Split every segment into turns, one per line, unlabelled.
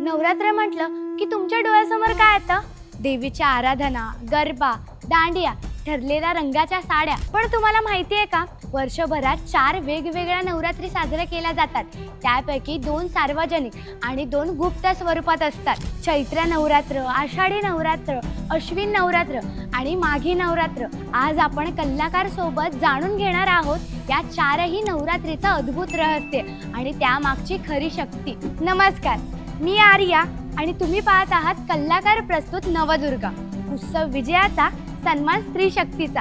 नवरात्र म्हटलं की तुमच्या डोळ्यासमोर काय येतं? देवीची आराधना, गरबा, दांडिया, ठरलेल्या रंगाच्या साड्या. पण तुम्हाला माहिती आहे का, वर्षभरात 4 वेगवेगळ्या नवरात्री साजऱ्या केल्या जातात. त्यापैकी 2 सार्वजनिक आणि 2 गुप्त स्वरूपात असतात. चैत्र नवरात्र, आषाढी नवरात्र, अश्विन नवरात्र आणि माघी नवरात्र. आज आपण कलाकार सोबत जाणून घेणार आहोत या 4ही नवरात्रीचं अद्भुत रहस्य आणि त्यामागची खरी शक्ती. नमस्कार, मी आर्या आणि तुम्ही पाहत आहात कलाकार प्रस्तुत नवदुर्गा, उत्सव विजयाचा सन्मान स्त्री शक्तीचा.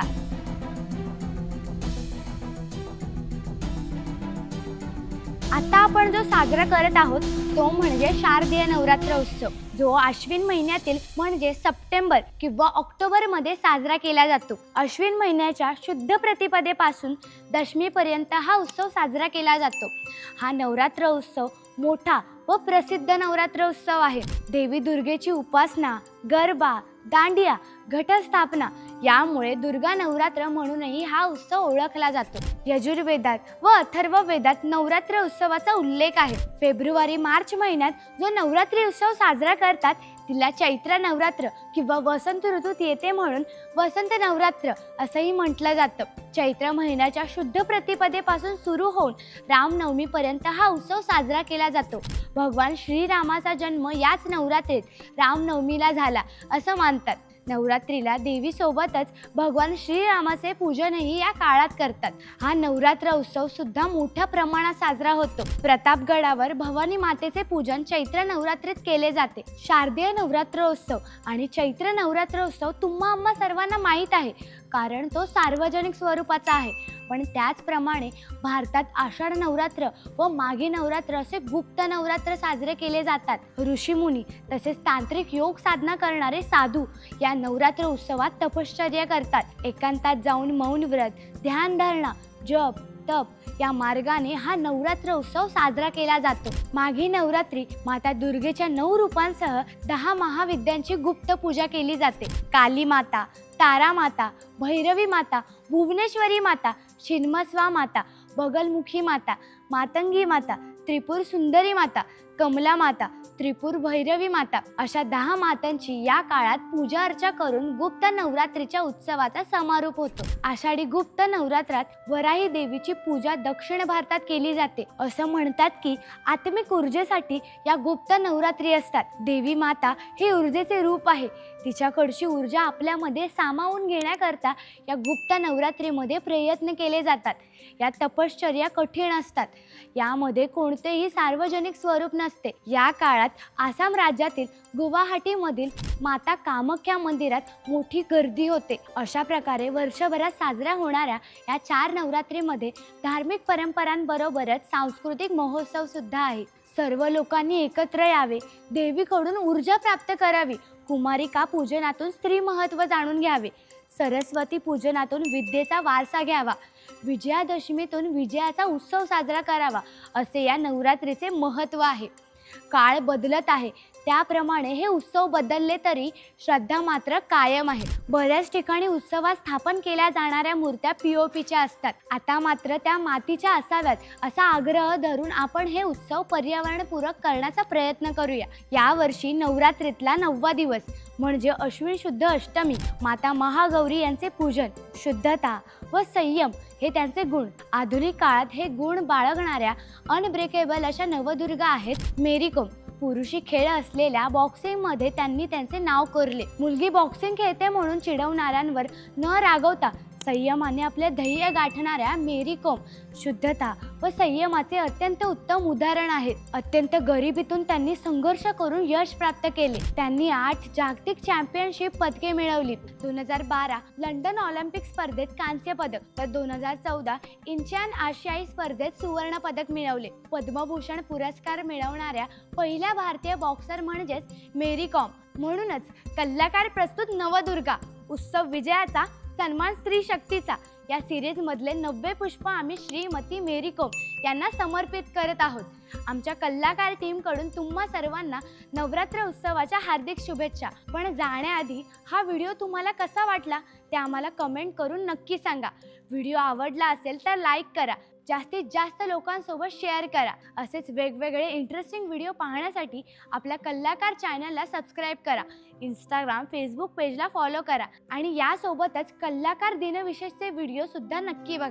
आता आपण जो साजरा करत आहोत तो म्हणजे शारदीय नवरात्र उत्सव, जो अश्विन महिन्यातील म्हणजे सप्टेंबर किंवा ऑक्टोबर मध्ये साजरा केला जातो. अश्विन महिन्याच्या शुद्ध प्रतिपदेपासून दशमीपर्यंत हा उत्सव साजरा केला जातो. हा नवरात्र उत्सव मोठा व प्रसिद्ध नवरात्र उत्सव आहे. देवी दुर्गेची उपासना, गरबा, दांडिया, घटस्थापना यामुळे दुर्गा नवरात्र म्हणूनही हा उत्सव ओळखला जातो. यजुर्वेदात व अथर्ववेदात नवरात्र उत्सवाचा उल्लेख आहे. फेब्रुवारी-मार्च महिन्यात जो नवरात्री उत्सव साजरा करतात तिला चैत्र नवरात्र किंवा वसंत ऋतूत येते म्हणून वसंत नवरात्र असंही म्हटलं जातं. चैत्र महिन्याच्या शुद्ध प्रतिपदेपासून सुरू होऊन रामनवमीपर्यंत हा उत्सव साजरा केला जातो. भगवान श्रीरामाचा जन्म याच नवरात्रीत रामनवमीला झाला असं मानतात. नवरात्रीला देवीसोबतच भगवान श्रीरामाचे पूजनही या काळात करतात. हा नवरात्र उत्सव सुद्धा मोठ्या प्रमाणात साजरा होतो. प्रतापगडावर भवानी मातेचे पूजन चैत्र नवरात्रीत केले जाते. शारदीय नवरात्र उत्सव आणि चैत्र नवरात्र उत्सव तुम्हा आम्हा सर्वांना माहीत आहे, कारण तो सार्वजनिक स्वरूपाचा आहे. पण त्याचप्रमाणे भारतात आषाढ नवरात्र व माघी नवरात्र असे गुप्त नवरात्र साजरे केले जातात. ऋषीमुनी तसेच तांत्रिक योग साधना करणारे साधू या नवरात्र उत्सवात तपश्चर्या करतात. एकांतात जाऊन मौन व्रत, ध्यानधारणा, जप, तप या मार्गाने हा नवरात्र उत्सव साजरा केला जातो. माघी नवरात्री माता दुर्गेच्या 9 रूपांसह 10 महाविद्यांची गुप्त पूजा केली जाते. काली माता, तारा माता, भैरवी माता, भुवनेश्वरी माता, छिन्नमस्वा माता, बगलमुखी माता, मातंगी माता, त्रिपुर सुंदरी माता, कमला माता, त्रिपुर भैरवी माता अशा 10 मातांची या काळात पूजा अर्चा करून गुप्त नवरात्रीच्या उत्सवाचा समारोप होतो. आषाढी गुप्त नवरात्रात वराही देवीची पूजा दक्षिण भारतात केली जाते. असं म्हणतात की आत्मिक ऊर्जेसाठी या गुप्त नवरात्री असतात. देवी माता हे ऊर्जेचे रूप आहे. तिच्याकडची ऊर्जा आपल्यामध्ये सामावून घेण्याकरता या गुप्त नवरात्रीमध्ये प्रयत्न केले जातात. या तपश्चर्या कठीण असतात. यामध्ये कोणतेही सार्वजनिक स्वरूप नसते. या काळात आसाम राज्यातील गुवाहाटीमधील माता कामाख्या मंदिरात मोठी गर्दी होते. अशा प्रकारे वर्षभरात साजऱ्या होणाऱ्या या 4 नवरात्रीमध्ये धार्मिक परंपरांबरोबरच सांस्कृतिक महोत्सव सुद्धा आहे. सर्व लोकांनी एकत्र यावे, देवीकडून ऊर्जा प्राप्त करावी, कुमारिका पूजनातून स्त्री महत्त्व जाणून घ्यावे, सरस्वती पूजनातून विद्येचा वारसा घ्यावा, विजयादशमीतून विजयाचा उत्सव साजरा करावा असे या नवरात्रीचे महत्त्व आहे. काळ बदलत आहे, त्याप्रमाणे हे उत्सव बदलले तरी श्रद्धा मात्र कायम आहे. बऱ्याच ठिकाणी उत्सवात स्थापन केल्या जाणाऱ्या मूर्त्या POPच्या असतात. आता मात्र त्या मातीच्या असाव्यात असा आग्रह धरून आपण हे उत्सव पर्यावरणपूरक करण्याचा प्रयत्न करूया. यावर्षी नवरात्रीतला 9वा दिवस म्हणजे अश्विन शुद्ध अष्टमी माता महागौरी यांचे पूजन. शुद्धता व संयम हे त्यांचे गुण. आधुनिक काळात हे गुण बाळगणाऱ्या अनब्रेकेबल अशा नवदुर्गा आहेत. मेरी कोम पुरुषी खेळ असलेल्या बॉक्सिंगमध्ये त्यांनी त्यांचे नाव कोरले. मुलगी बॉक्सिंग खेळते म्हणून चिडवणाऱ्यांवर न रागवता संयमाने आपले ध्येय गाठणाऱ्या मेरी कोम शुद्धता व संयमाचे अत्यंत उत्तम उदाहरण आहेत. अत्यंत गरिबीतून त्यांनी संघर्ष करून यश प्राप्त केले. त्यांनी 8 जागतिक चॅम्पियनशिप पदके मिळवली. 2012 लंडन ऑलिम्पिक स्पर्धेत कांस्य पदक तर 2014 इंचॅन आशियाई स्पर्धेत सुवर्ण पदक मिळवले. पद्मभूषण पुरस्कार मिळवणाऱ्या पहिल्या भारतीय बॉक्सर म्हणजेच मेरी कॉम. म्हणूनच कलाकार प्रस्तुत नवदुर्गा, उत्सव विजयाचा सन्मान स्त्री शक्तीचा या सिरीजमधले 90 पुष्प आम्ही श्रीमती मेरी कोम यांना समर्पित करत आहोत. आमच्या कलाकार टीमकडून तुम्हा सर्वांना नवरात्र उत्सवाच्या हार्दिक शुभेच्छा. पण जाण्याआधी हा व्हिडिओ तुम्हाला कसा वाटला ते आम्हाला कमेंट करून नक्की सांगा. व्हिडिओ आवडला असेल तर लाईक करा, जास्तीत जास्त लोकांसोबत शेअर करा. असेच वेगवेगळे इंटरेस्टिंग व्हिडिओ पाहण्यासाठी आपल्या कलाकार चॅनलला सबस्क्राईब करा. इंस्टाग्राम, फेसबुक पेजला फॉलो करा आणि यासोबतच कलाकार दिनविशेषचे व्हिडिओ सुद्धा नक्की बघा.